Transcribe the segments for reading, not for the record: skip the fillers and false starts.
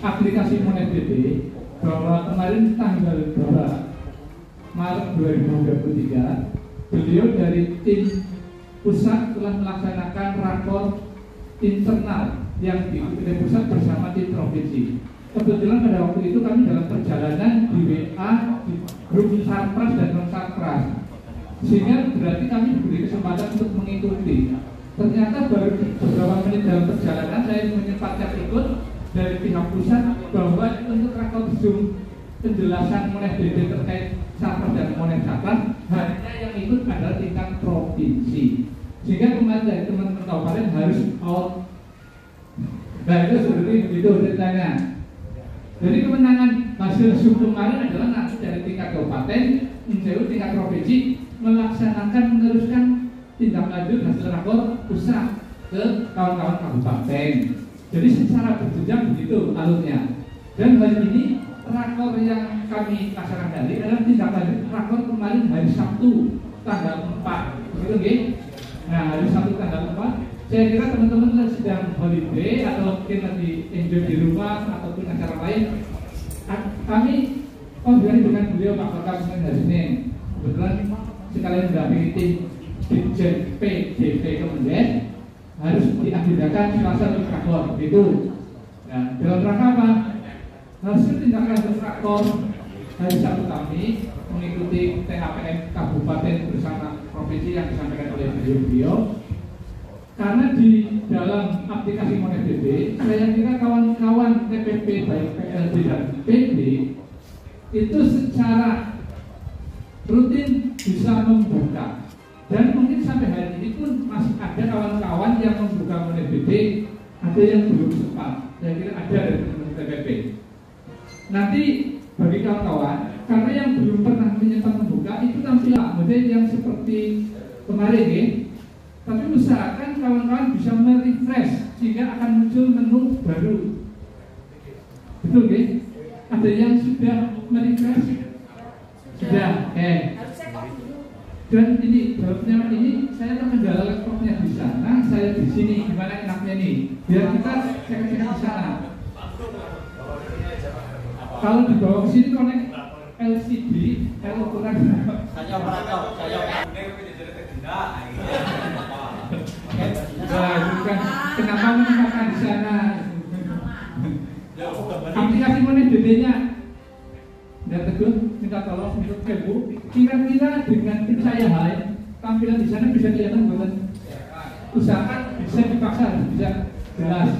aplikasi Monet DB bahwa kemarin tanggal 2 Maret 2023 beliau dari tim pusat telah melaksanakan rakor internal yang diikuti pusat bersama tim provinsi. Kebetulan pada waktu itu kami dalam perjalanan di WA di grup Sarpras dan non Sarpras, sehingga berarti kami diberi kesempatan untuk mengikuti. Ternyata baru beberapa menit dalam perjalanan saya menyempatkan ikut dari pihak pusat bahwa untuk rakor Zoom penjelasan Monet DB terkait Sarpras dan Monet Sarpras hanya yang ikut adalah tingkat provinsi, sehingga kemarin dari teman-teman kabupaten harus out. Nah itu seperti begitu ceritanya. Jadi kemenangan hasil Zoom kemarin adalah nanti dari tingkat kabupaten, tingkat provinsi melaksanakan meneruskan tindak lanjut hasil rakor pusat ke kawan-kawan kabupaten. Jadi secara berjenjang begitu alurnya. Dan hari ini rakor yang kami laksanakan hari adalah tindak lanjut rakor kemarin hari Sabtu tanggal 4. Begitu nggih? Nah, hari Sabtu tanggal 4 saya kira teman-teman sedang holiday atau mungkin lagi enjoy di rumah ataupun acara lain. Kami koordinasi dengan beliau Pak Wakam hari Senin. Kebetulan sekalian mendampingi tim Dirjen PDP Kemendes harus diagendakan Selasa untuk rakor gitu. Nah, dalam rangka apa? Hasil tindak lanjut rakor hari Sabtu kami mengikuti THPM Kabupaten bersama Provinsi yang disampaikan oleh beliau. Karena di dalam aplikasi Monet DB, saya kira kawan-kawan TPP baik PLD dan PD itu secara rutin bisa membuka, dan mungkin sampai hari ini pun masih ada kawan-kawan yang membuka Monet DB, ada yang belum sempat. Saya kira ada dari teman-teman TPP. Nanti bagi kawan-kawan, karena yang belum pernah menyempat membuka itu tampilan model yang seperti kemarin ya. Tapi usahakan kawan-kawan bisa merefresh sehingga akan muncul menu baru. Betul nggih? Ada yang sudah merefresh? Sudah, Dan ini barunya ini saya terkendala laptopnya di sana, saya di sini. Gimana enaknya nih? Biar kita cek-cek di sana. Kalau di bawah sini connect LCD, ukuran saya operator, bukan kenapa menempatkan di sana. Aplikasi Monet DB-nya dan Teguh minta tolong untuk Ibu, kira-kira dengan saya tampilan di sana bisa kelihatan bukan? Usahakan bisa dipaksa bisa jelas.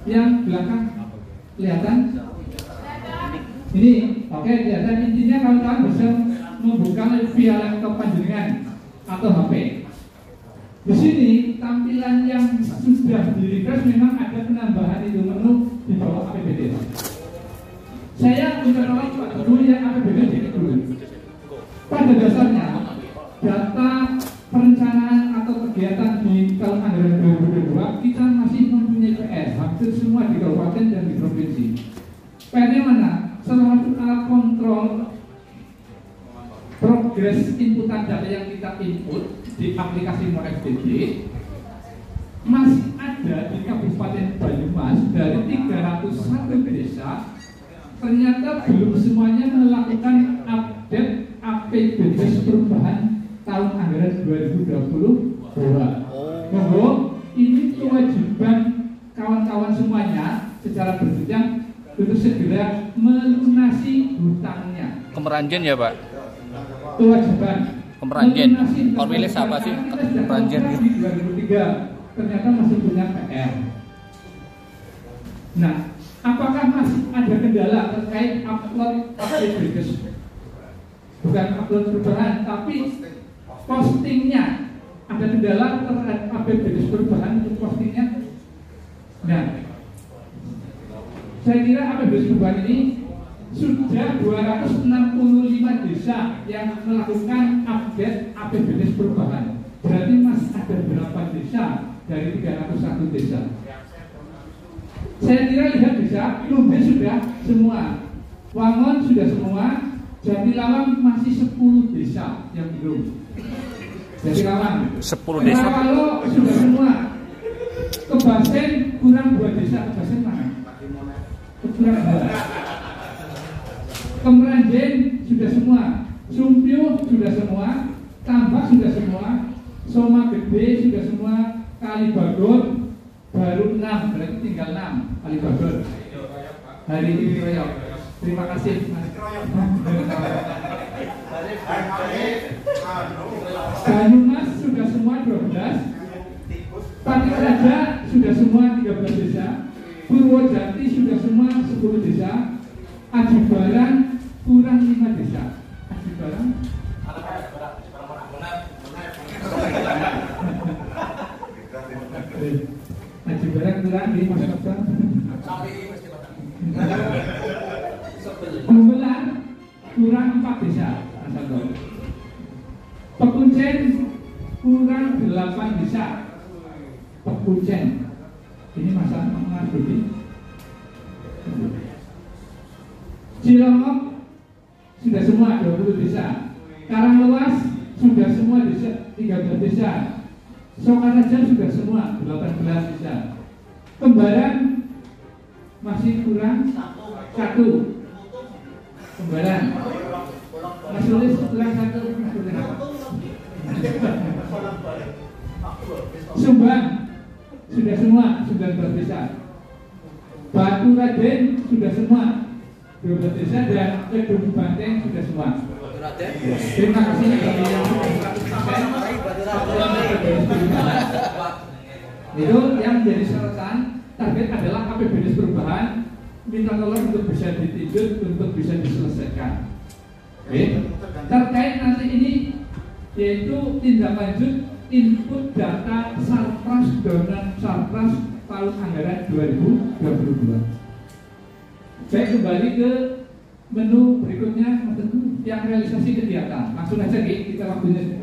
Yang belakang kelihatan? Ini, oke, kelihatan. Intinya kawan-kawan bisa membuka via laptop panjenengan atau HP. Di sini tampilan yang sudah di-refresh memang ada penambahan itu menu di bawah APBD. Saya minta tolong Pak Guru yang APBD dulu. Pada dasarnya data perencanaan atau kegiatan di tahun anggaran 2022 kita masih mempunyai PR hampir semua di kabupaten dan di provinsi. PR-nya mana? Salah satu alat kontrol progres inputan data yang kita input di aplikasi Monet DB masih ada di Kabupaten Banyumas dari 301 desa. Ternyata belum semuanya melakukan update APBD perubahan tahun anggaran 2022. Monggo, ini kewajiban kawan-kawan semuanya secara berjenjang untuk segera melunasi hutangnya. Kemeranjen ya Pak? Kewajiban Kemeranjen, Orwilis apa sih? Kemeranjen di 2003 ternyata masih punya PR. Nah, apakah masih ada kendala terkait upload APBD? Bukan upload perubahan, tapi postingnya ada kendala terhadap APBD perubahan untuk postingnya. Nah, saya kira APBD perubahan ini sudah 265 desa yang melakukan update APBD perubahan. Berarti masih ada berapa desa dari 301 desa? Saya kira lihat desa, Lumbe sudah semua, Wangon sudah semua, Jatilawang masih 10 desa yang belum. Jatilawang 10 desa. Kalau sudah semua, Kebasen kurang 2 desa. Kebasen mana? Kurang 2. Kemeranjen sudah semua, Sumpio sudah semua, Tambak sudah semua, Soma Gede sudah semua, Kalibagor baru 6, berarti tinggal 6 Kalibagor. Hari ini royok. Terima kasih. Banyumas sudah semua 12, Pati Raja sudah semua 13 desa, Purwojati sudah semua 10 desa, Aji Barang kurang 5 desa. Aji Barang Aji Barang kurang di Mas Kapten. Gumelar kurang 4 desa. Pekuncen kurang 8 desa. Pekuncen ini masa Mas Budi. Cilongok sudah semua 20 desa. Karanglewas sudah semua desa 13 desa. Sokaraja sudah semua 18 desa. Kembaran masih kurang 1. Kembaran Mas Tulis kurang 1. Sumbang sudah semua 19 desa. Batu Raden sudah semua 12 desa dan Kedung Banteng sudah semua. Terima kasih itu yang menjadi syaratan. Target adalah APBD perubahan. Minta tolong untuk bisa ditinjau, untuk bisa diselesaikan. Oke. Terkait nanti ini yaitu tindak lanjut input data Sarpras dan Sarpras tahun anggaran 2022. Saya kembali ke menu berikutnya, yang realisasi kegiatan. Langsung aja kita waktunya.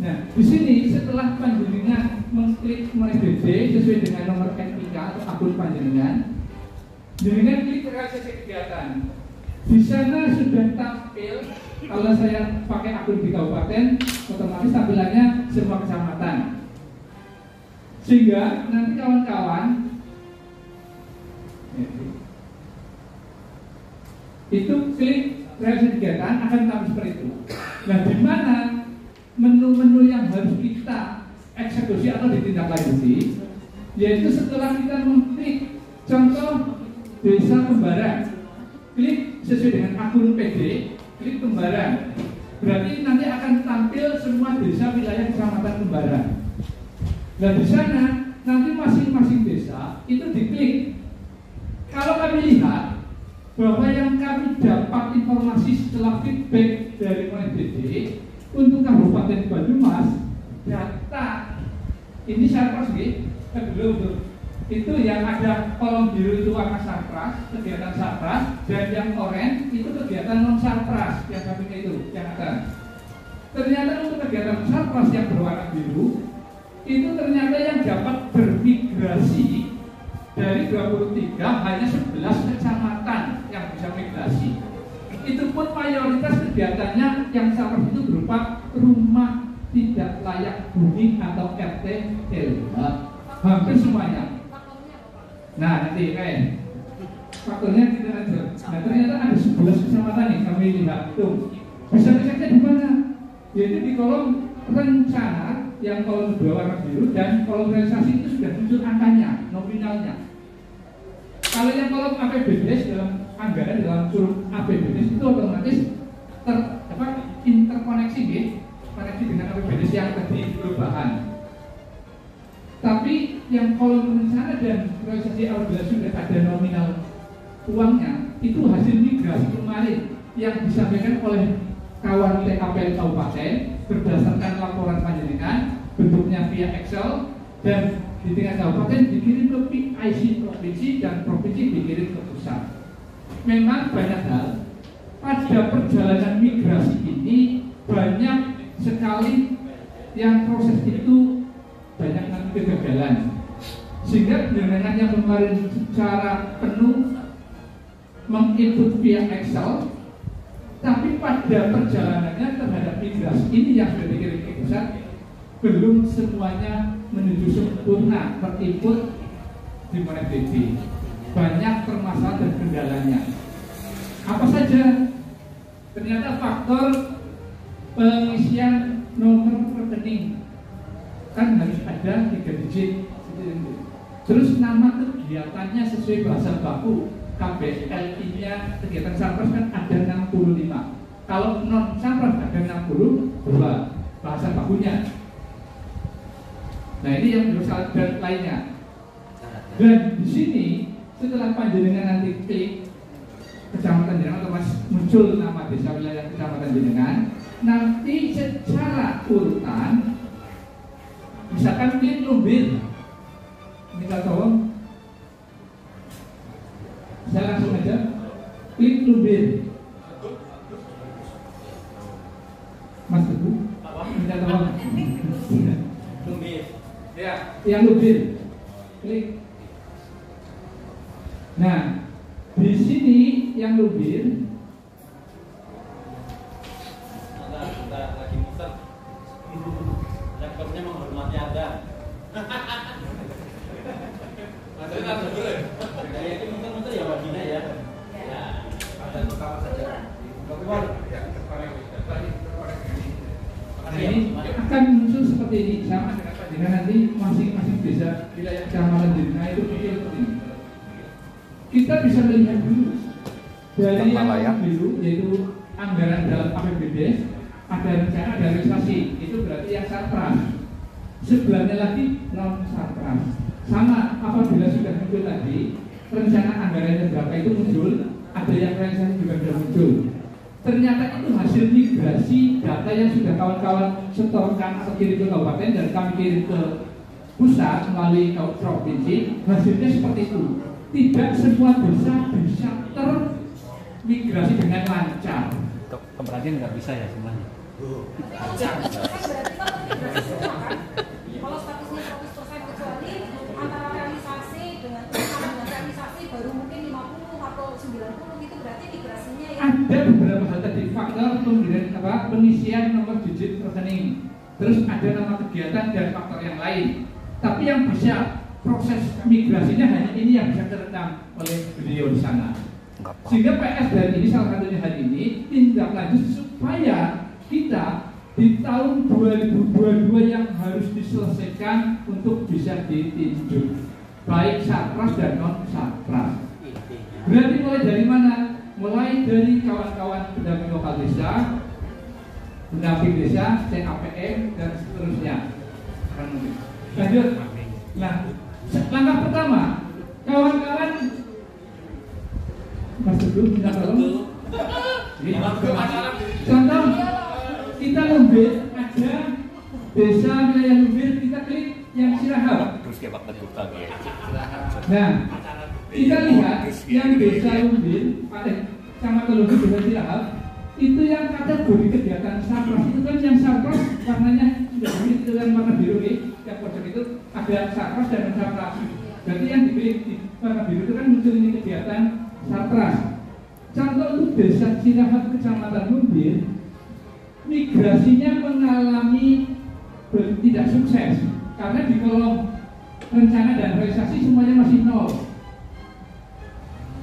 Nah, di sini setelah panjenengan mengklik MyDD sesuai dengan nomor NIK atau akun panjenengan, jenengan klik realisasi kegiatan. Di sana sudah tampil. Kalau saya pakai akun di kabupaten, otomatis tampilannya semua kecamatan. Sehingga nanti kawan-kawan itu klik realisasi kegiatan akan tampil seperti itu. Nah, di mana menu-menu yang harus kita eksekusi atau ditindaklanjuti, yaitu setelah kita mengklik contoh desa Kembaran, klik sesuai dengan akun PD, klik Kembaran, berarti nanti akan tampil semua desa wilayah kecamatan Kembaran. Nah, di sana nanti masing-masing desa itu diklik. Kalau kami lihat bahwa yang kami dapat informasi setelah feedback dari MyDD untuk Kabupaten Banyumas, data ini Sarpras belum itu yang ada kolom biru itu warna Sarpras, kegiatan Sarpras, dan yang oranye itu kegiatan non Sarpras yang kami itu yang ada. Ternyata untuk kegiatan Sarpras yang berwarna biru itu ternyata yang dapat bermigrasi dari 23 hanya 11 kecamatan yang bisa migrasi. Itu pun mayoritas kegiatannya yang Sarpras itu berupa rumah tidak layak huni atau RT/LH, hampir semuanya. Nah, nanti faktornya kita aja. Nah, ternyata ada 11 kecamatan yang kami lihat tuh. Bisa diceknya di mana? Yaitu di kolom rencana yang kolom kedua warna biru, dan kolom realisasi itu sudah muncul angkanya, nominalnya. Kalau yang kolom APBD dalam anggaran dalam curug APBD itu otomatis interkoneksi koneksi dengan APBD yang tadi perubahan. Tapi yang kolom rencana dan realisasi apabila sudah ada nominal uangnya, itu hasil migrasi kemarin yang disampaikan oleh kawan TKPL Kabupaten berdasarkan laporan panjenengan, bentuknya via Excel, dan di tingkat kabupaten dikirim ke PIC provinsi dan provinsi dikirim ke pusat. Memang banyak hal pada perjalanan migrasi ini, banyak sekali yang proses itu banyak nanti kegagalan, sehingga dengan yang kemarin secara penuh menginput via Excel, tapi pada perjalanannya terhadap migrasi ini yang sudah dikirim ke pusat belum semuanya menuju sempurna terinput di MyDD. banyak permasalahan dan kendalanya. Apa saja? Ternyata faktor pengisian nomor rekening kan harus ada 3 digit. Terus nama kegiatannya sesuai bahasa baku KBLI-nya kegiatan Sarpras kan ada 65. Kalau non Sarpras ada 62 bahasa bakunya. Nah ini yang harus dan lainnya. Dan di sini setelah panjenengan nanti klik kecamatan jenengan otomatis muncul nama desa wilayah kecamatan jenengan. Nanti secara urutan misalkan klik Lumbir, minta tolong saya langsung aja klik Lumbir, Mas Teguh minta tolong Lumbir ya, yang Lumbir klik. Nah di sini yang Lumbir lagi muter. Laptopnya menghormati Anda. Maksudnya tak boleh. Kayak ini muter-muter ya wajibnya ya. Ya. Ada pertama saja. Nah ini akan muncul seperti ini sama dengan panjenengan nanti masing-masing desa wilayah kecamatan jenengan itu muncul seperti ini. Kita bisa melihat dulu dari yang biru yaitu anggaran dalam APBD, ada rencana ada realisasi, itu berarti yang Sarpras. Sebelahnya lagi non Sarpras. Sama apabila sudah muncul tadi rencana anggarannya berapa itu muncul, ada yang realisasi juga sudah muncul. Ternyata itu hasil migrasi data yang sudah kawan-kawan setorkan atau kirim ke kabupaten dan kami kirim ke pusat melalui provinsi. Hasilnya seperti itu. Tidak semua desa bisa termigrasi dengan lancar. Keberanian nggak bisa ya semuanya. Kalau statusnya 100% kecuali antara realisasi dengan realisasi baru mungkin 50 atau 90 gitu, berarti migrasinya ya. Ada beberapa hal tadi faktor pengisian nomor digit rekening, terus ada nama kegiatan dan faktor yang lain. Tapi yang bisa proses migrasinya hanya ini yang bisa terekam oleh beliau di sana. Sehingga PS dari ini salah satunya hari ini tindak lanjut supaya kita di tahun 2022 yang harus diselesaikan untuk bisa ditinjau baik Sarpras dan non Sarpras. Berarti mulai dari mana? Mulai dari kawan-kawan pendamping lokal desa, pendamping desa, CAPM dan seterusnya. Lanjut. Nah, langkah pertama, kawan-kawan Mas Teguh minta tolong. Contoh kita Lumbir, ada desa wilayah Lumbir, kita klik yang Sirahap. Terus kayak Pak Teguh tadi. Nah, kita lihat yang desa Lumbir, kecamatan Lumbir, desa Sirahap, itu yang kategori kegiatan Sarpras itu kan yang Sarpras warnanya sudah itu kan warna biru nih, yang pojok itu ada Sarpras dan non Sarpras. Berarti yang dipilih di warna biru itu kan muncul ini kegiatan Sarpras. Contoh untuk desa Sirahap kecamatan Lumbir, migrasinya mengalami tidak sukses karena di kolom rencana dan realisasi semuanya masih nol.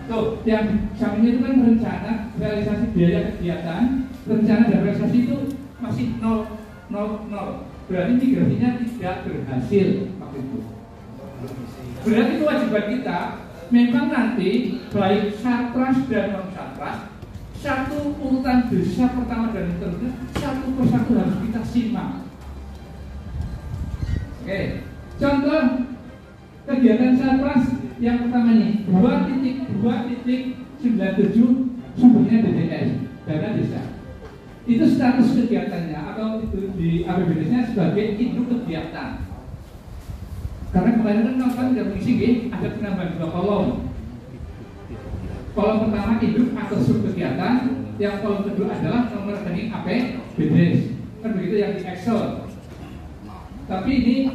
Tuh, yang sampingnya itu kan rencana, realisasi biaya kegiatan, rencana dan realisasi itu masih nol. Berarti migrasinya tidak berhasil waktu itu. Berarti kewajiban kita memang nanti baik Sarpras dan non Sarpras satu urutan desa pertama dan seterusnya satu persatu harus kita simak. Oke, contoh kegiatan Sarpras yang pertama nih 2.2.97 sumbernya DDS dana desa. Itu status kegiatannya atau itu di APBD-nya sebagai induk kegiatan. Karena kemarin kan kan tidak mengisi ada penambahan 2 kolom. Kolom pertama induk atau sub kegiatan, yang kolom kedua adalah nomor rekening APBD. Kan begitu yang di Excel. Tapi ini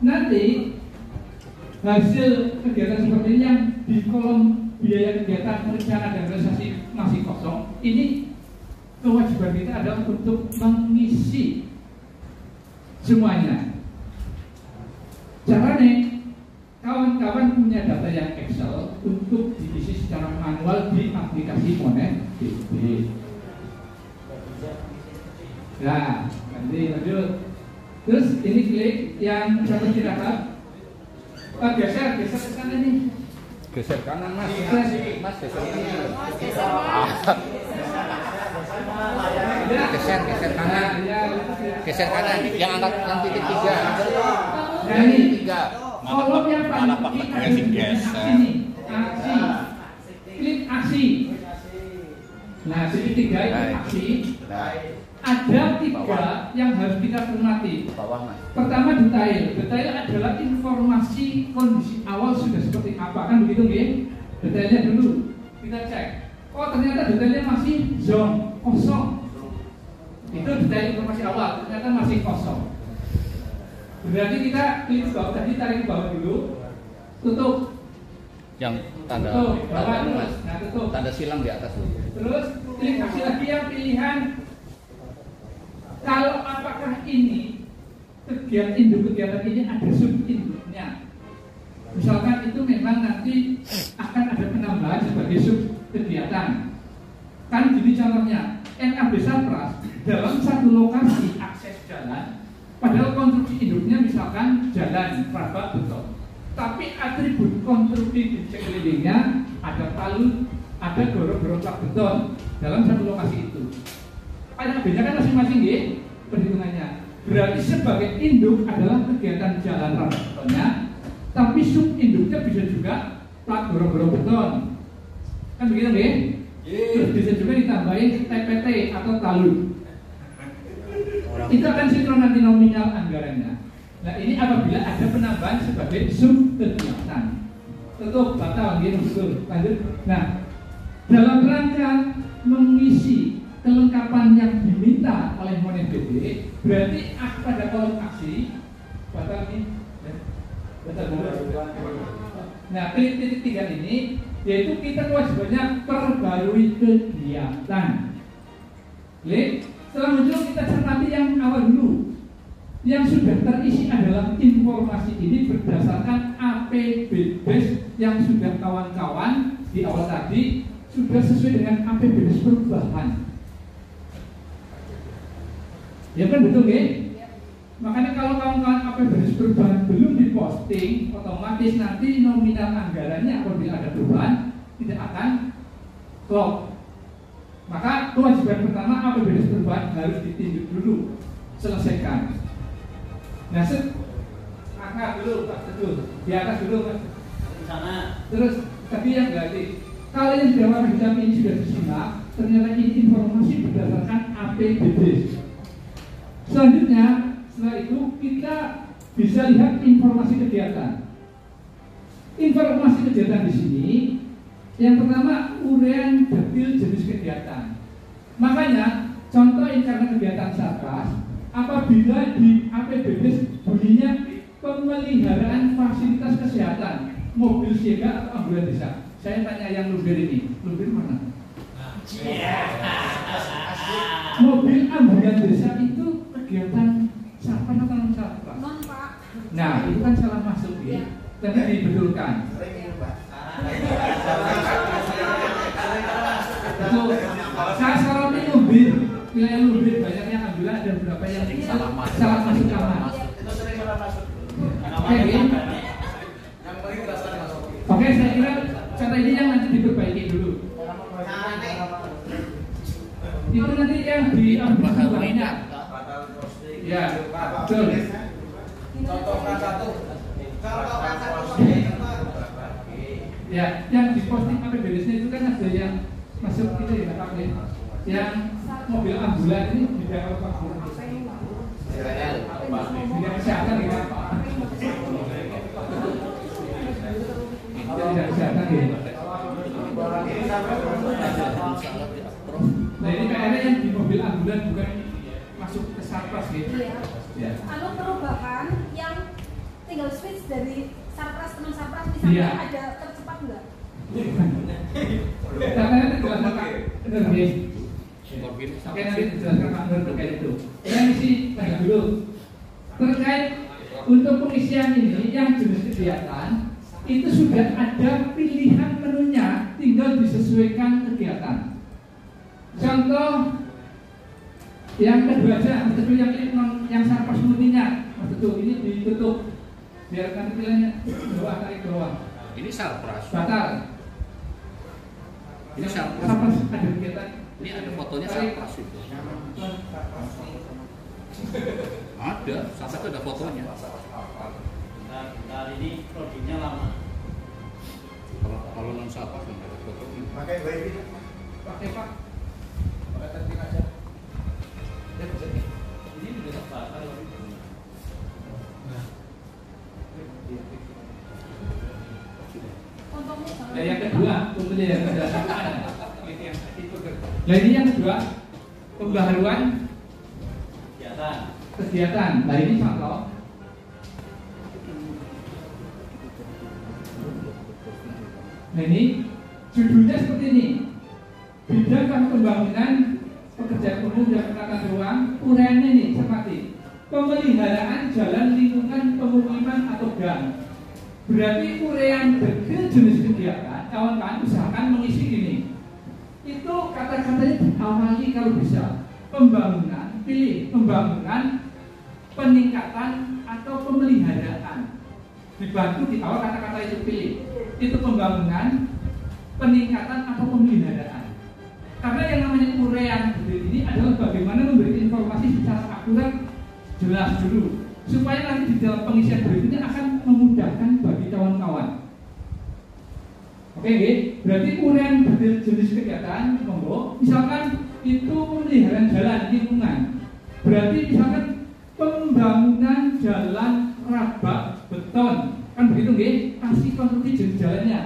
nanti hasil kegiatan seperti ini yang di kolom biaya kegiatan rencana dan realisasi masih kosong. Ini kewajiban kita adalah untuk mengisi semuanya. Caranya kawan-kawan punya data yang Excel untuk diisi secara manual di aplikasi Monet DB. Nah, nanti lanjut. Terus ini klik yang satu tirakat. Geser ke sana nih. Geser kanan mas. Mas geser ini. Geser kanan. Geser kanan. Yang angkat yang titik 3. Nah ini 3. kolom yang paling ini aksi. Klik aksi. Nah sini 3 itu aksi. Ada 3 yang harus kita cermati. Pertama detail. Detail adalah informasi kondisi awal sudah seperti apa, kan begitu nggih? Detailnya dulu kita cek. Oh ternyata detailnya masih zone kosong. Itu detail informasi awal. Ternyata masih kosong. Berarti kita klik ke bawah tadi, tarik ke bawah dulu. Tutup. Yang tanda tutup, bawah dulu. Nah tutup. Tanda silang di atas dulu. Terus klik kasih lagi yang pilihan. Kalau apakah ini kegiatan ini ada sub-induknya. Misalkan itu memang nanti akan ada penambahan sebagai sub-kegiatan. Kan gini contohnya, NAB Sarpras dalam satu lokasi akses jalan, padahal konstruksi induknya misalkan jalan, rabak, beton. Tapi atribut konstruksi di sekelilingnya ada palu, ada gorong-gorong plak beton dalam satu lokasi itu. NAB-nya kan masing-masing ya perhitungannya. Berarti sebagai induk adalah kegiatan jalan rabak betonnya, tapi sub-induknya bisa juga plat gorong-gorong beton. Kan begitu nggih? Terus bisa juga ditambahin TPT atau talud. Itu akan sinkron nanti nominal anggarannya. Nah ini apabila ada penambahan sebagai sub-kegiatan. Tutup, batal, gitu, betul. Lanjut. Nah, dalam rangka mengisi kelengkapan yang diminta oleh Monet DB, berarti pada kolom aksi batal nih, batal. Nah, klik titik 3 ini, yaitu kita kewajibannya perbarui kegiatan. Klik. Setelah muncul kita cermati yang awal dulu. Yang sudah terisi adalah informasi ini berdasarkan APBDes yang sudah kawan-kawan di awal tadi sudah sesuai dengan APBDes perubahan. Ya kan betul ya? Makanya kalau kawan-kawan APBDes perubahan belum diposting, otomatis nanti nominal anggarannya apabila ada perubahan tidak akan klop. Maka kewajiban pertama APBDes perubahan harus ditinjau dulu, selesaikan. Nah, angkat dulu Pak Teguh, di atas dulu Pak. Di sana. Terus tadi yang ganti. Kalau yang sudah warna hitam ini sudah disimak, ternyata ini informasi berdasarkan APBDes. Selanjutnya, setelah itu kita bisa lihat informasi kegiatan. Informasi kegiatan di sini, yang pertama uraian detail jenis kegiatan. Makanya contoh ini karena kegiatan Sarpras, apabila di APBDes bunyinya pemeliharaan fasilitas kesehatan, mobil siaga atau ambulan desa. Saya tanya yang luber ini, luber mana? Mobil ambulan desa itu kegiatan Sarpras atau non Sarpras? Non Pak. Nah itu kan salah masuk ya. Tadi dibetulkan. Betul. Saya soroti mobil, wilayah mobil banyak yang ambulan dan beberapa yang salah masuk kamar. Oke, saya kira contoh ini yang nanti diperbaiki dulu. Itu nanti yang di ambulan banyak. Ya, betul. Ya, yang diposting APBDes itu kan ada yang masuk itu ya Pak ya. Yang mobil ambulan ini bidang apa Pak? Bidang kesehatan ya Pak. Bidang kesehatan ya. Nah ini kayaknya yang di mobil ambulan bukan masuk ke Sarpras gitu. Iya. Anu perubahan yang tinggal switch dari Sarpras ke non Sarpras misalnya ada tercepat enggak? Karena dijelaskan Pak Nur ya. Oke nanti dijelaskan Pak Nur terkait itu. Saya isi lagi dulu terkait untuk pengisian ini yang jenis kegiatan itu sudah ada pilihan menunya, tinggal disesuaikan kegiatan. Contoh yang kedua aja, Mas Teguh, yang sarpas multinya, Mas Teguh, ini ditutup biar nanti pilihannya bawah, tarik bawah. Ini sarpras. Batal. Ini sarpras. Sarpas ada kegiatan. Ini ada fotonya sarpras itu. Ada, sarpras itu ada fotonya. Nah, ini produknya lama. Kalau non sarpras nggak ada fotonya. Pakai wifi. Pakai Pak. Pakai setting aja. Ya bisa. Ini juga batal. Nah, yang kedua, kemudian yang kedua. Nah, ini yang kedua, pembaharuan kegiatan. Nah, ini contoh. Nah, ini judulnya seperti ini. Bidang pembangunan pekerjaan umum dan penata ruang, uraiannya ini seperti pemeliharaan jalan lingkungan pemukiman atau gang. Berarti uraian detail jenis kegiatan, kawan-kawan usahakan mengisi ini. Itu kata-katanya diawali kalau bisa pembangunan, pilih pembangunan, peningkatan atau pemeliharaan. Dibantu di awal kata-kata itu pilih. Itu pembangunan, peningkatan atau pemeliharaan. Karena yang namanya uraian ini adalah bagaimana memberi informasi secara akurat, jelas dulu, supaya nanti di dalam pengisian berikutnya akan memudahkan bagi kawan-kawan. Oke, berarti uraian jenis kegiatan, monggo. Misalkan itu pemeliharaan jalan lingkungan. Berarti misalkan pembangunan jalan rabak beton, kan begitu nggih? Kasih konstruksi jenis jalannya.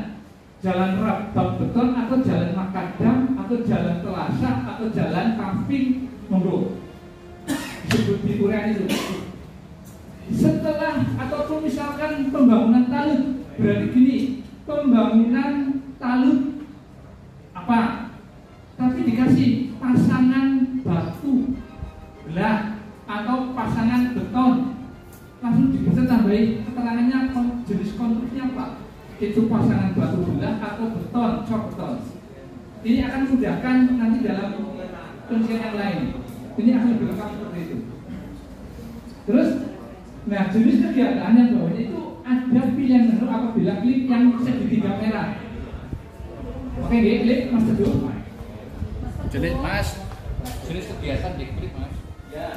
Jalan rabak beton atau jalan makadam atau jalan telasak atau jalan paving, monggo. Disebut di uraian itu. Setelah ataupun misalkan pembangunan talut, berarti gini, pembangunan talut apa? Tapi dikasih pasangan batu belah atau pasangan beton, langsung bisa tambahin keterangannya jenis konstruksinya apa? Itu pasangan batu belah atau beton, cok beton. Ini akan memudahkan nanti dalam pengisian yang lain. Ini akan lebih lengkap seperti itu. Terus, nah jenis kegiatan yang bawahnya itu ada pilihan menu apabila klik yang segitiga merah. Oke, klik Mas Teguh. Jenis Mas, jenis kegiatan diklik Mas. Ya.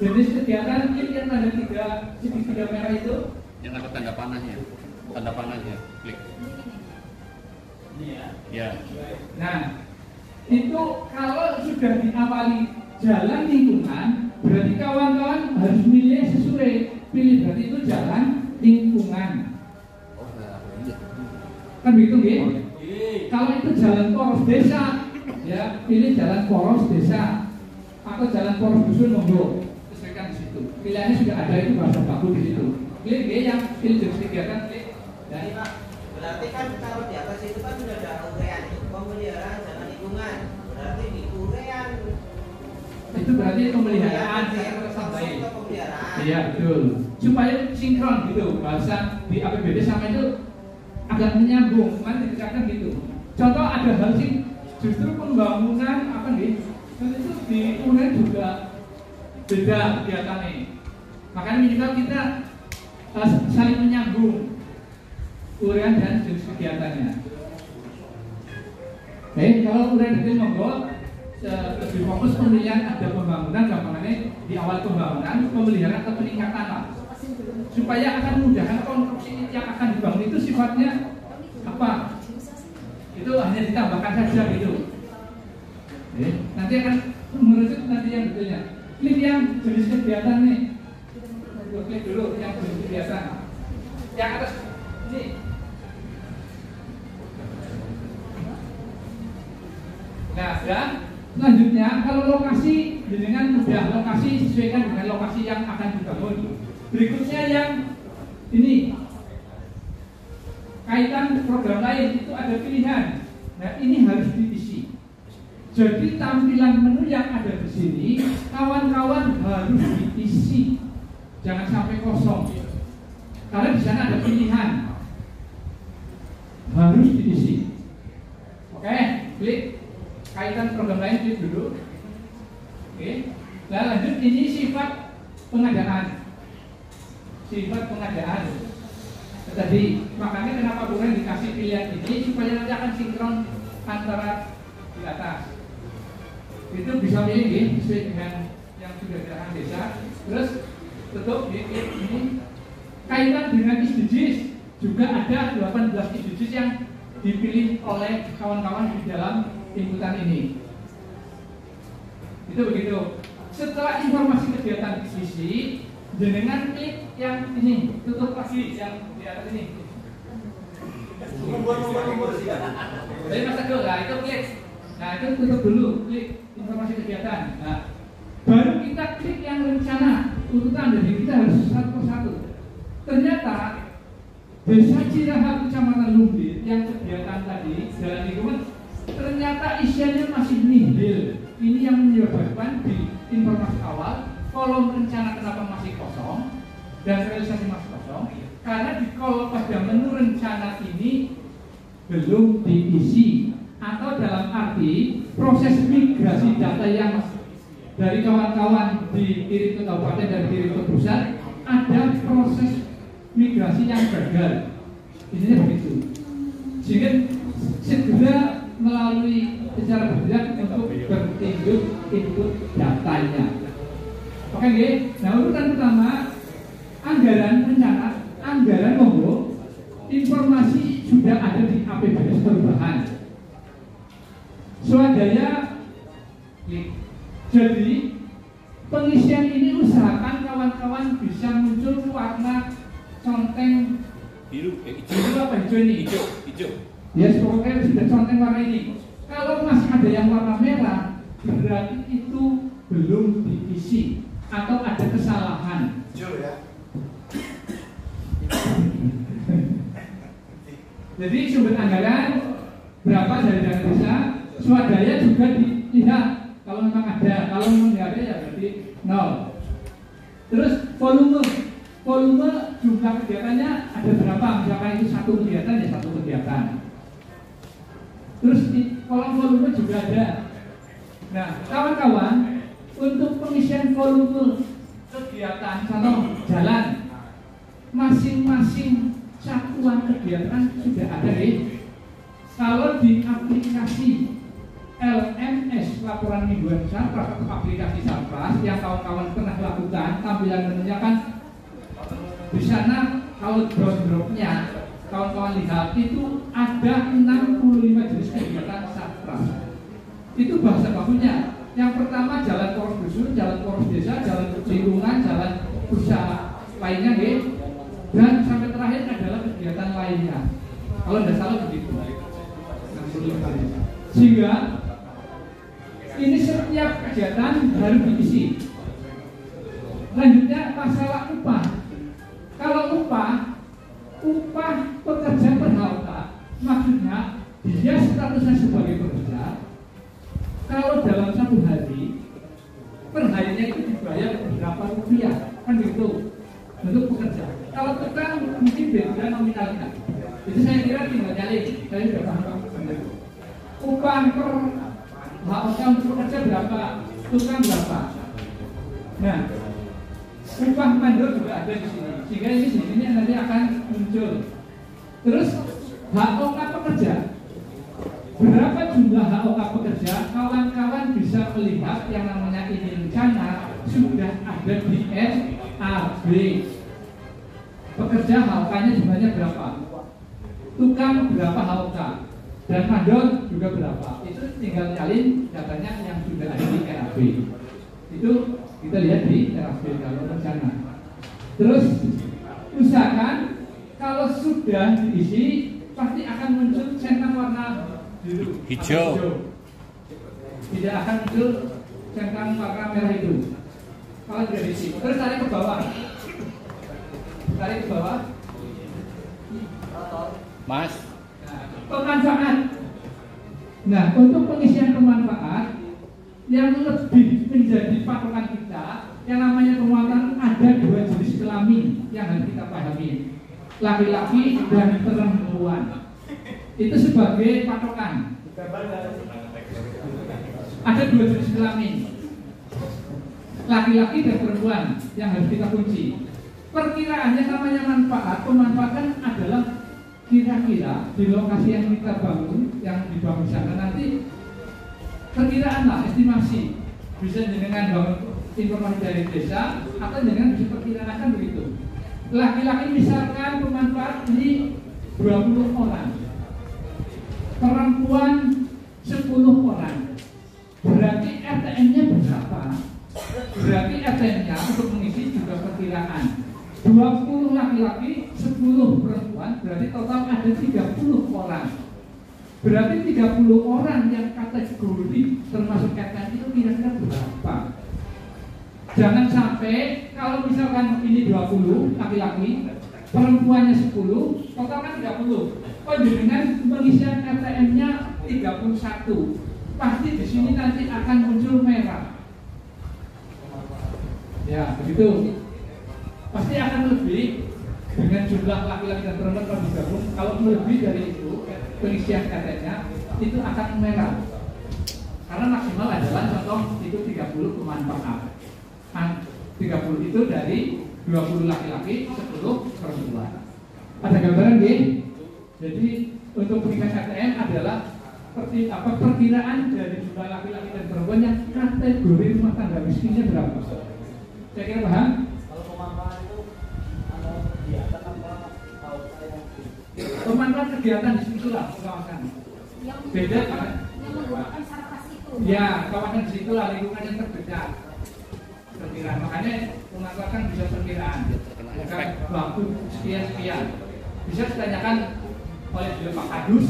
Jenis kegiatan klik yang tanda segitiga merah itu. Yang ada tanda panahnya, klik. Ini ya. Ya. Nah, itu kalau sudah diawali jalan lingkungan, berarti kawan-kawan harus milih sesuai. Pilih berarti itu jalan lingkungan. Kan begitu nggih? Kalau itu jalan poros desa, ya pilih jalan poros desa atau jalan poros dusun, monggo sesuaikan di situ. Pilihannya sudah ada, itu bahasa baku di situ. Pilih nggih yang pilih jenis kegiatan pilih. Jadi Pak, berarti kan kalau di atas itu kan sudah ada uraian, pemeliharaan jalan lingkungan. Berarti di uraian itu berarti pemeliharaan. Iya betul. Supaya sinkron gitu, bahasa di APBD sama itu agak menyambung, kan dikatakan gitu. Contoh ada hal sih, justru pembangunan apa nih? Itu di uraian juga beda kegiatannya. Makanya minimal kita saling menyambung uraian dan jenis kegiatannya. Baik, kalau uraian itu monggo lebih fokus pemilihan ada pembangunan, gampangannya di awal pembangunan, pemeliharaan atau peningkatan lah. Supaya akan memudahkan konstruksi yang akan dibangun itu sifatnya apa? Itu hanya ditambahkan saja gitu. Nanti akan merujuk nanti yang detailnya. Klik yang jenis kegiatan nih. Klik dulu yang jenis kegiatan. Yang atas ini. Nah, dan selanjutnya kalau lokasi dengan mudah, lokasi sesuaikan dengan lokasi yang akan dibangun. Berikutnya yang ini kaitan program lain itu ada pilihan. Nah ini harus diisi. Jadi tampilan menu yang ada di sini kawan-kawan harus diisi. Jangan sampai kosong. Karena di sana ada pilihan. harus diisi. Oke, klik. Kaitan program lain klik dulu. Oke. Nah, lanjut, ini sifat pengadaan. Sifat pengadaan. Tadi makanya kenapa bukan dikasih pilihan ini supaya nanti akan sinkron antara di atas. Itu bisa pilih sesuai dengan yang sudah diarahkan desa. Terus tutup ini kaitan dengan SDGs juga ada 18 SDGs yang dipilih oleh kawan-kawan di dalam inputan ini. Itu begitu. Setelah informasi kegiatan diisi, jenengan klik yang ini, tutup lagi yang di atas ini. Jadi Mas Teguh, nah itu klik. Nah itu tutup dulu, klik informasi kegiatan. Nah, baru kita klik yang rencana. Urutan dari kita harus satu persatu. Ternyata Desa Ciraha Kecamatan Lumbir yang kegiatan tadi jalan lingkungan ternyata isiannya masih nihil. Ini yang menyebabkan di informasi awal kolom rencana kenapa masih kosong dan realisasi masih kosong karena di kolom pada menu rencana ini belum diisi, atau dalam arti proses migrasi data yang dari kawan-kawan dikirim ke kabupaten dan dikirim ke pusat ada proses migrasi yang gagal. Intinya begitu. Sehingga segera melalui secara berjenjang untuk bertindak input datanya. Oke, okay. Nah urutan pertama anggaran rencana, anggaran monggo, informasi sudah ada di APBS perubahan. Swadaya, jadi pengisian ini usahakan kawan-kawan bisa muncul warna conteng biru, biru apa hijau ini? Hijau. Ya, pokoknya sudah conteng warna ini. Kalau masih ada yang warna merah, berarti itu belum diisi atau ada kesalahan. Hijau ya. Jadi sumber anggaran berapa dari dana desa, swadaya juga dilihat. Kalau memang ada, kalau memang tidak ada ya berarti nol. Terus volume jumlah kegiatannya ada berapa? Misalkan itu satu kegiatan ya satu kegiatan. Terus di kolom volume juga ada. Nah, kawan-kawan, untuk pengisian volume kegiatan contoh jalan, masing-masing satuan kegiatan sudah ada nih. Kalau di aplikasi LMS laporan mingguan Sarpras atau aplikasi Sarpras yang kawan-kawan pernah lakukan, tampilan menunya kan di sana kalau drop-dropnya kawan-kawan lihat itu ada 65 jenis kegiatan Sarpras. Itu bahasa bakunya. Yang pertama jalan poros dusun, jalan poros desa, jalan lingkungan, jalan usaha lainnya, dan sampai terakhir adalah kegiatan lainnya. Kalau tidak salah begitu. Sehingga ini setiap kegiatan harus diisi. Lanjutnya masalah upah. Kalau upah pekerja per HOK, maksudnya dia statusnya sebagai pekerja. Kalau dalam satu hari, per harinya itu dibayar berapa rupiah, kan begitu untuk pekerja. Kalau tukang mungkin beda nominalnya. Itu saya kira tinggal nyalin. Saya sudah paham. Upah per HOK untuk pekerja berapa, tukang berapa. Nah, upah mandor juga ada di sini. Sehingga ini di sini nanti akan muncul. Terus HOK pekerja. Berapa jumlah HOK pekerja? Kawan-kawan bisa melihat yang namanya ini rencana sudah ada di SAB. Pekerja HOK-nya jumlahnya berapa? Tukang berapa HOK? Dan mandor juga berapa? Itu tinggal nyalin datanya yang sudah ada di RAB. Itu kita lihat di RAB kalau rencana. Terus usahakan kalau sudah diisi pasti akan muncul centang warna biru, hijau. Tidak akan muncul centang warna merah itu. Kalau tidak diisi, terus tarik ke bawah. Tarik ke bawah. Mas. Nah, pemanfaat. Nah, untuk pengisian pemanfaat yang lebih menjadi patokan kita, yang namanya pemuatan ada dua jenis kelamin yang harus kita pahami, laki-laki dan perempuan. itu sebagai patokan. Ada 2 jenis kelamin, laki-laki dan perempuan yang harus kita kunci. Perkiraannya namanya manfaat, pemanfaatan adalah kira-kira di lokasi yang kita bangun, yang dibangun sana nanti perkiraan lah, estimasi. Bisa dengan bangun informasi dari desa atau dengan bisa perkirakan begitu. Laki-laki misalkan pemanfaat ini 20 orang, perempuan 10 orang. Berarti RTM-nya berapa? Berarti RTM-nya untuk mengisi juga perkiraan 20 laki-laki, 10 perempuan, berarti total ada 30 orang. Berarti 30 orang yang kategori termasuk RTM itu kira-kira berapa? Jangan sampai kalau misalkan ini 20 laki-laki, perempuannya 10, total kan 30. Dengan pengisian RTM-nya 31, pasti di sini nanti akan muncul merah. Ya, begitu. Pasti akan lebih dengan jumlah laki-laki dan perempuan kalau digabung. Kalau lebih dari itu pengisian RTM-nya itu akan merah. Karena maksimal adalah contoh itu 30 pemanfaat. 30 itu dari 20 laki-laki, 10 perempuan. Ada gambaran nggih? Jadi untuk pengisian RTM adalah perkiraan dari jumlah laki-laki dan perempuan yang kategori rumah tangga miskinnya berapa? Saya kira paham? Kalau pemanfaat itu ada kegiatan apa tahu saya? Pemanfaat kegiatan di situ lah kawasan. Beda kan? Yang menggunakan sarkas itu. Ya, kawasan di situ lah lingkungan yang terdekat. Perkiraan, makanya pemanfaatan bisa perkiraan. Bukan waktu sekian. Bisa ditanyakan oleh Pak Kadus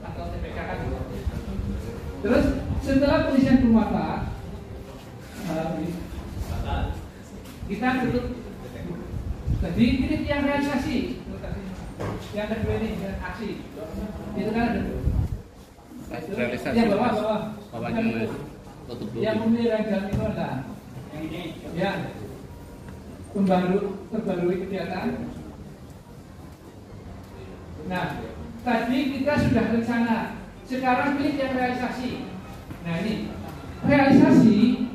atau TPK kan. Terus setelah pengisian pemanfaat, kita tutup. Jadi ini yang realisasi. Yang kedua ini aksi. Itu kan ada. Realisasi. Yang bawah. Tutup dulu. Yang memelihara jalan itu adalah yang ini. Ya. Perbarui kegiatan. Nah, tadi kita sudah rencana. Sekarang klik yang realisasi. Nah ini realisasi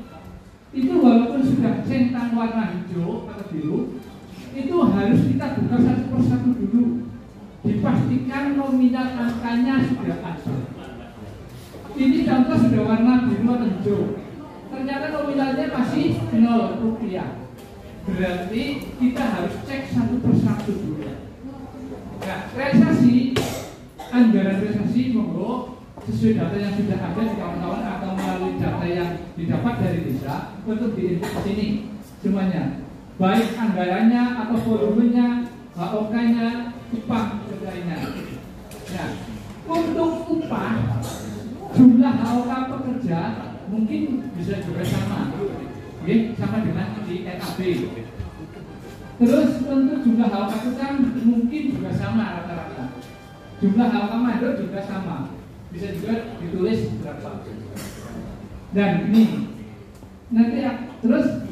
itu walaupun sudah centang warna hijau atau biru, itu harus kita buka satu persatu dulu. Dipastikan nominal angkanya sudah ada. Ini contoh sudah warna biru atau hijau. Ternyata nominalnya masih 0 rupiah. Berarti kita harus cek satu persatu dulu. Nah, realisasi, anggaran realisasi monggo sesuai data yang sudah ada di kawan-kawan atau melalui data yang didapat dari desa untuk diinput ke sini semuanya, baik anggarannya atau volumenya, HOK-nya, upah lainnya. Nah, untuk upah jumlah HOK pekerja mungkin bisa juga sama, sama dengan di NAB. Terus untuk jumlah HOK tukang mungkin juga sama rata-rata. Jumlah HOK mandor juga sama. Bisa juga ditulis berapa. Dan ini nanti terus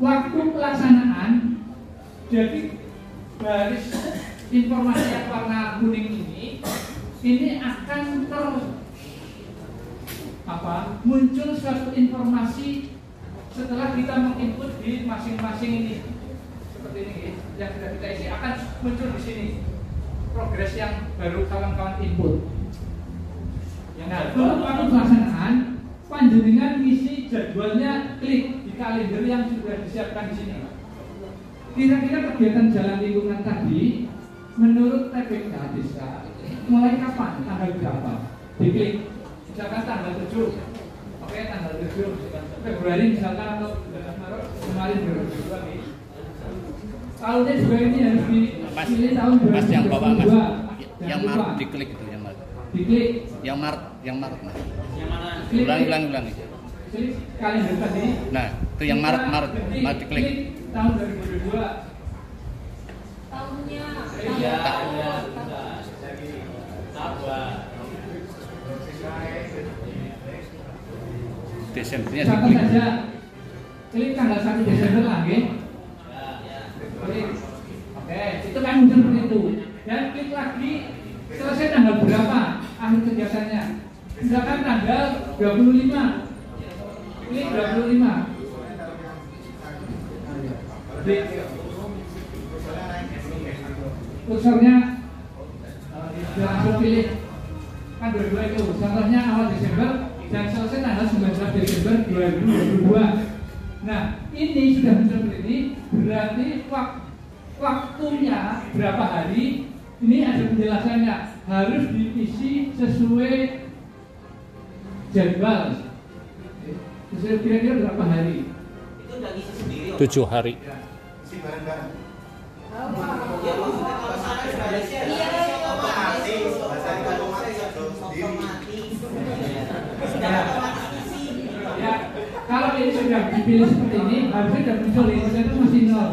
waktu pelaksanaan, jadi garis informasi yang warna kuning ini akan muncul suatu informasi setelah kita menginput di masing-masing ini. Seperti ini yang sudah kita isi akan muncul di sini progres yang baru kawan-kawan input. Nah, untuk waktu pelaksanaan panjenengan ngisi jadwalnya, klik di kalender yang sudah disiapkan di sini. Kira-kira kegiatan jalan lingkungan tadi menurut TPK desa mulai kapan, tanggal berapa? Diklik, misalkan tanggal 7. Oke, tanggal 7 Februari misalkan atau Maret kemarin 2022 nih. Tahunnya juga ini harus dipilih tahun 2022. Yang Maret diklik itu yang Maret. Diklik. Yang Maret mas. Yang mana? Ulangi. Klik kalender tadi. Nah, itu yang Maret diklik. Tahun 2022. Tahunnya. Iya. Sabar. Desembernya Contoh diklik. saja. Klik tanggal 1 Desember lagi. Klik. Oke, itu kan muncul seperti itu. Dan klik lagi selesai tanggal berapa akhir kegiatannya? Misalkan tanggal 25. Ini 25. Kursornya langsung pilih kan 22 itu. Contohnya awal Desember dan selesai tanggal 19 Desember 2022. Nah, ini sudah seperti ini, berarti waktunya berapa hari? Ini ada penjelasannya, harus diisi sesuai jadwal. Sesuai kira-kira berapa hari? Itu udah ngisi sendiri. 7 hari. Ya maksudnya kalau sana sudah ada sih, otomatis. Ya, kalau ini sudah dipilih seperti ini, harusnya sudah muncul ini itu masih nol,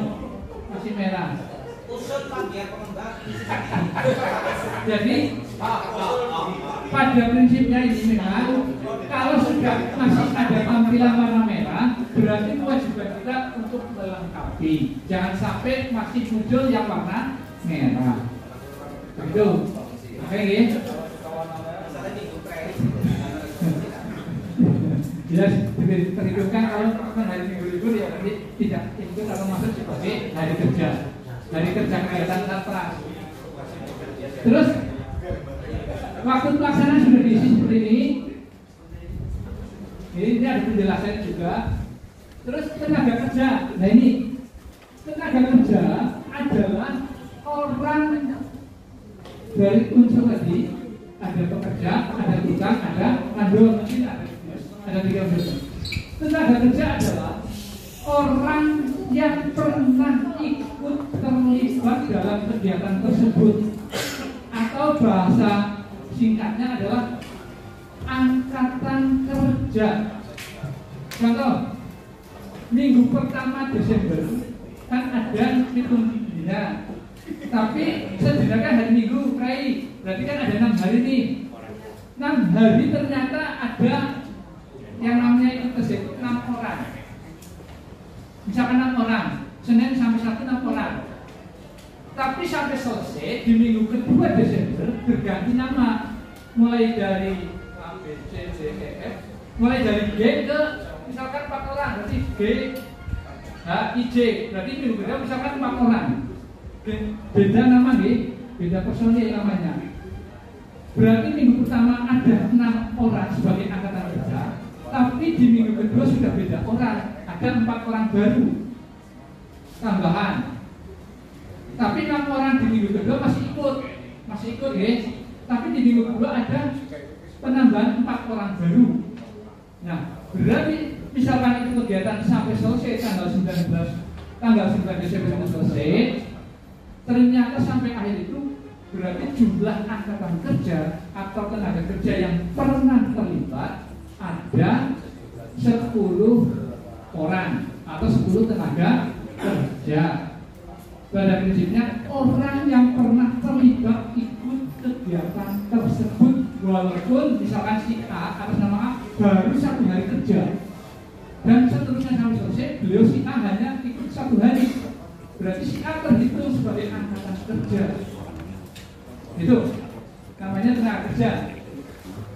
masih merah. Usul Pak biar pengembang. Jadi pada prinsipnya ini memang kalau sudah masih ada tampilan warna merah, berarti kewajiban kita untuk melengkapi. Jangan sampai masih muncul yang warna merah. Begitu. Oke, ya. Jelas diperhitungkan kalau hari Minggu libur ya nanti tidak ikut atau masuk sebagai hari kerja. Hari kerja kegiatan tertera. Terus waktu pelaksanaan sudah diisi seperti ini. Ini ada penjelasan juga. Terus tenaga kerja. Nah ini tenaga kerja adalah orang dari unsur tadi. Ada pekerja, ada tukang, ada mandor, mungkin ada 3 unsur. Tenaga kerja adalah orang yang pernah ikut terlibat dalam kegiatan tersebut, atau bahasa singkatnya adalah angkatan kerja. Contoh, minggu pertama Desember kan ada hitung dina, tapi sedangkan hari Minggu berarti kan ada 6 hari nih. 6 hari ternyata ada yang namanya ikut tes 6 orang. Misalkan 6 orang, Senin sampai Sabtu 6 orang. Tapi sampai selesai di minggu kedua Desember berganti nama, mulai dari A, B, C, D, E, F, mulai dari G ke misalkan 4 orang, berarti G, H, I, J, berarti minggu kedua misalkan 4 orang. Beda nama nih, beda personil namanya. Berarti minggu pertama ada 6 orang sebagai angkatan kerja, tapi di minggu kedua sudah beda orang, ada 4 orang baru tambahan. Tapi 6 orang di minggu kedua masih ikut ya. Tapi di minggu kedua ada penambahan 4 orang baru. Nah, berarti misalkan itu kegiatan sampai selesai tanggal 9 Desember itu selesai, ternyata sampai akhir itu berarti jumlah angkatan kerja atau tenaga kerja yang pernah terlibat ada 10 orang atau 10 tenaga kerja. Pada prinsipnya orang yang pernah terlibat ikut kegiatan tersebut, walaupun misalkan si A atas nama A baru 1 hari kerja dan seterusnya sampai selesai, beliau si A hanya ikut 1 hari, berarti si A terhitung sebagai angkatan kerja. Itu namanya tenaga kerja.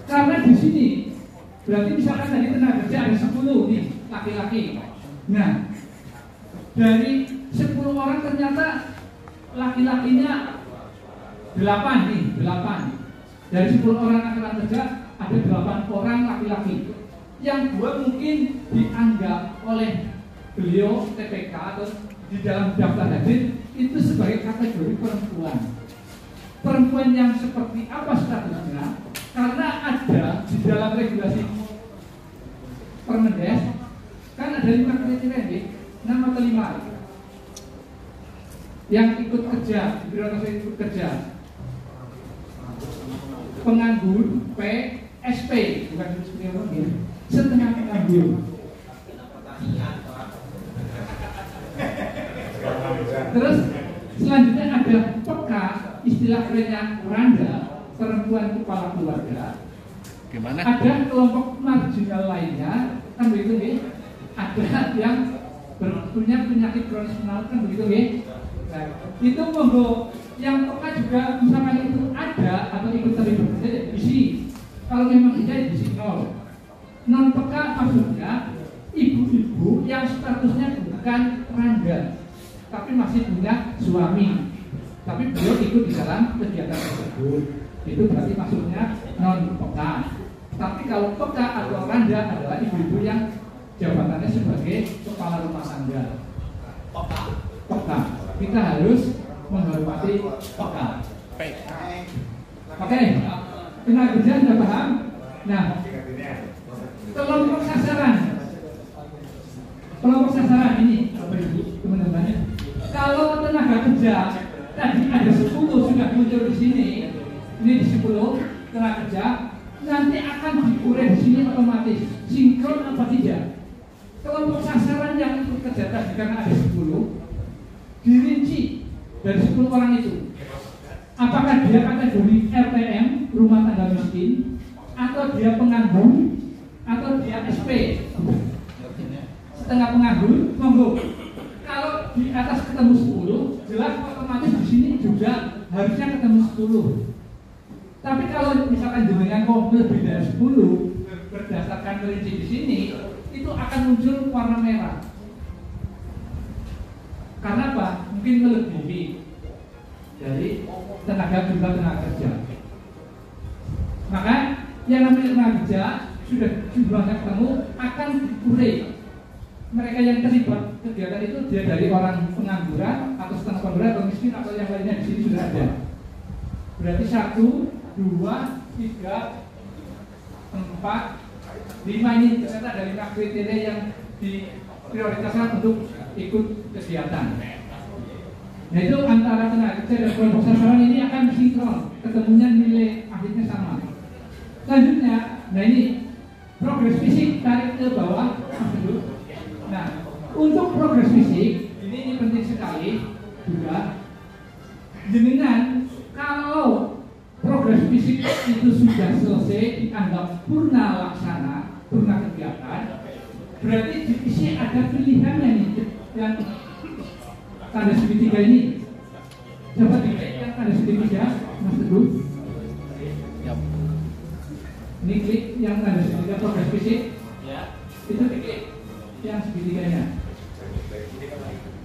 Karena di sini berarti misalkan tadi tenaga kerja ada 10 nih laki-laki. Nah, dari 10 orang ternyata laki-lakinya 8 nih, 8. Dari 10 orang angkatan kerja ada 8 orang laki-laki. Yang 2 mungkin dianggap oleh beliau TPK atau di dalam daftar hadir itu sebagai kategori perempuan. Perempuan yang seperti apa statusnya? Karena ada di dalam regulasi Permendes kan ada 5 kriteria nih, 6 atau 5 yang ikut kerja, birokrasi ikut kerja. Penganggur, P, SP, bukan setengah penganggur. Terus selanjutnya ada peka, istilah kerennya randa, perempuan kepala keluarga. Gimana? Ada kelompok marginal lainnya, kan begitu nih. Ada yang punya penyakit kronis menal, kan begitu nih. Nah, itu monggo yang peka juga misalkan itu ada Kalau memang dia di sini nol. Non peka maksudnya ibu-ibu yang statusnya bukan randa, tapi masih punya suami, tapi beliau ikut di dalam kegiatan tersebut. Itu berarti maksudnya non peka. Tapi kalau peka atau randa adalah ibu-ibu yang jabatannya sebagai kepala rumah tangga. Peka. Kita harus menghormati peka. Oke, tenaga kerja sudah paham? Nah, kelompok sasaran ini apa ibu teman-teman? Kalau tenaga kerja tadi ada 10 sudah muncul di sini, ini di 10 tenaga kerja, nanti akan diurai di sini otomatis sinkron apa tidak? Kelompok sasaran yang ikut kerja tadi karena ada 10 dirinci dari 10 orang itu. Apakah dia kategori RTM, rumah tangga miskin, atau dia penganggur, atau dia SP? Setengah penganggur, monggo. Kalau di atas ketemu 10, jelas otomatis di sini juga harusnya ketemu 10. Tapi kalau misalkan jenengan kok lebih dari 10 berdasarkan rinci di sini, itu akan muncul warna merah. Karena apa? Mungkin melebihi dari jumlah tenaga kerja. Maka yang namanya tenaga kerja sudah jumlahnya ketemu akan diurai. Mereka yang terlibat kegiatan itu dia dari orang pengangguran atau setengah pengangguran atau miskin atau yang lainnya di sini sudah ada. Berarti 1, 2, 3, 4, 5 ini ternyata ada 5 kriteria yang diprioritaskan untuk ikut kegiatan. Nah itu antara tenaga kerja dan kelompok sasaran ini akan sinkron, ketemunya nilai akhirnya sama. Selanjutnya, nah ini progres fisik tarik ke bawah. Nah untuk progres fisik ini penting sekali juga. Jenengan kalau progres fisik itu sudah selesai dianggap purna laksana, purna kegiatan, berarti diisi ada pilihannya nih yang tanda segitiga ini. Coba diklik yang tanda segitiga, Mas Teguh. Ini klik yang tanda segitiga progres fisik. Itu diklik yang segitiganya.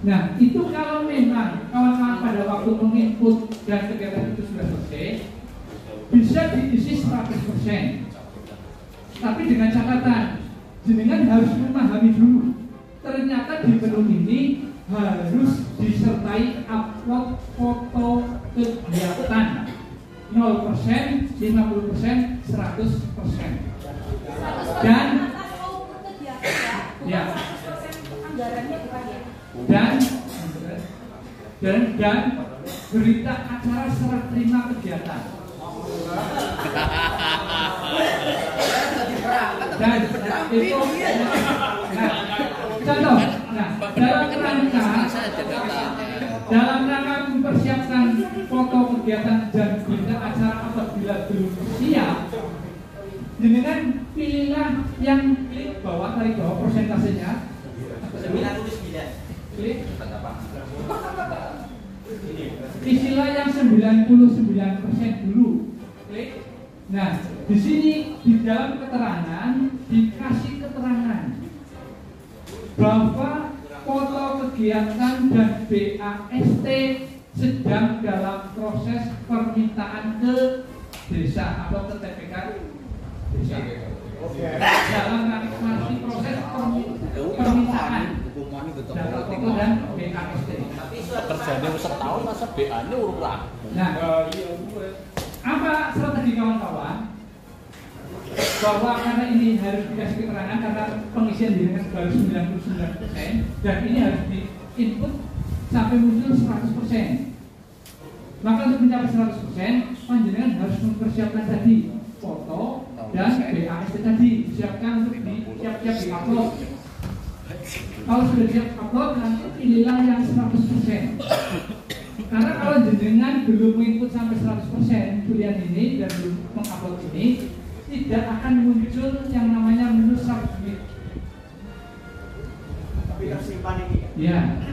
Nah, itu kalau memang kawan-kawan pada waktu menginput dan kegiatan itu sudah selesai, bisa diisi 100%. Tapi dengan catatan, jenengan harus memahami dulu. Ternyata di menu ini harus disertai upload foto kegiatan 0%, 50%, 100%. Dan ya, dan berita acara serah terima kegiatan. Dan itu contoh. Nah, dalam rangka mempersiapkan foto kegiatan dan berita acara apabila belum siap, jenengan pilihlah yang klik bawah, tarik bawah persentasenya. 99. Klik. Isilah yang 99% dulu. Klik. Nah, di sini di dalam keterangan dikasih keterangan bahwa foto kegiatan dan BAST sedang dalam proses permintaan ke desa atau ke TPK desa. Dalam masih proses permintaan data foto dan BAST. Kerjanya setahun masa BA-nya urung ragu. Nah, apa strategi kawan-kawan? Bahwa karena ini harus dikasih keterangan karena pengisian dengan baru 99% dan ini harus di input sampai muncul 100%. Maka untuk mencapai 100%, panjenengan harus mempersiapkan tadi foto dan BAST tadi, siapkan untuk siap-siap di-upload. Kalau sudah siap upload, nanti pilihlah yang 100%. Karena kalau jenengan belum input sampai 100% pilihan ini dan belum mengupload ini, tidak akan muncul yang namanya menu submit. Tapi tersimpan ini ya?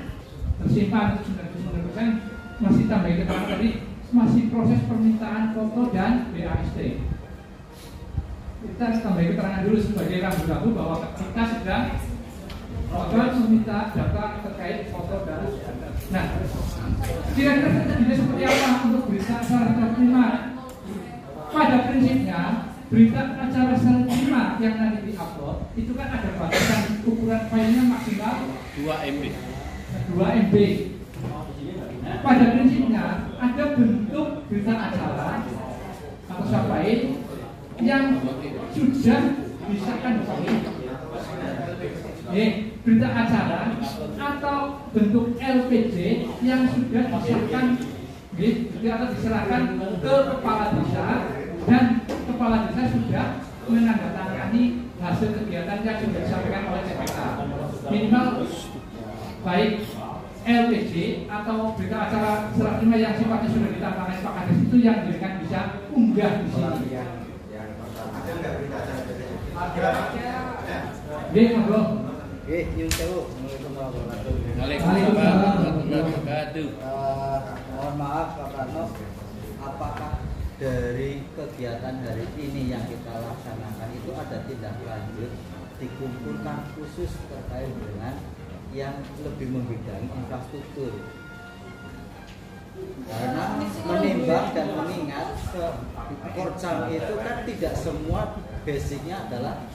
Tersimpan 99%, masih tambah keterangan tadi, masih proses permintaan foto dan BAST. kita tambah keterangan dulu sebagai ragu-ragu bahwa kita sedang meminta data terkait foto dan nah, kira-kira strateginya seperti apa untuk berita acara serah terima? Pada prinsipnya berita acara serah terima yang nanti diupload itu kan ada batasan ukuran filenya maksimal 2 MB. 2 MB. Pada prinsipnya ada bentuk berita acara atau sampaian yang sudah disahkan berita acara atau bentuk LPJ yang sudah disahkan atau diserahkan ke kepala desa dan kepala desa sudah menandatangani hasil kegiatan yang sudah disampaikan oleh CPK. Minimal baik LPJ atau berita acara serah terima yang sifatnya sudah ditangani Pak Kades itu yang dengan bisa unggah di sini. Ada nggak berita acara? Nggih, monggo. Nggih, nyuwun sewu. Assalamualaikum warahmatullahi Wabarakatuh. Mohon maaf Pak Prano, apakah dari kegiatan hari ini yang kita laksanakan itu ada tindak lanjut dikumpulkan khusus terkait dengan yang lebih membidangi infrastruktur? Karena menimbang dan mengingat ke Korcam itu kan tidak semua basicnya adalah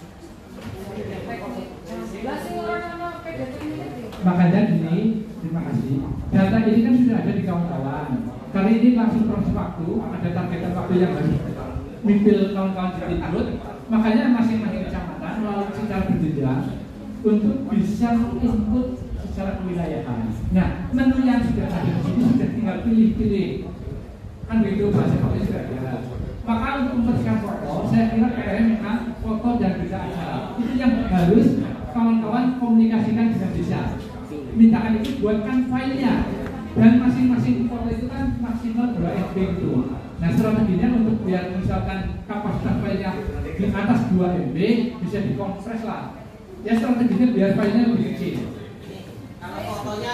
makanya gini, terima kasih. Data ini kan sudah ada di kawan-kawan. Kali ini langsung proses waktu, ada targetan waktu yang harus mimpil kawan-kawan di Titirut. Makanya masing-masing kecamatan melalui secara berjenjang untuk bisa input secara kewilayahan. Nah, menu yang sudah ada di sini sudah tinggal pilih-pilih. Kan begitu bahasa waktu sudah ada. Maka untuk membersihkan foto, saya kira PRM memang foto dan berita acara itu yang harus kawan-kawan komunikasikan dengan desa. Mintakan itu buatkan filenya dan masing-masing foto itu kan maksimal 2 MB itu. Nah, strateginya untuk biar misalkan kapasitas filenya di atas 2 MB bisa dikompres lah. Ya strateginya biar filenya lebih kecil. Kalau fotonya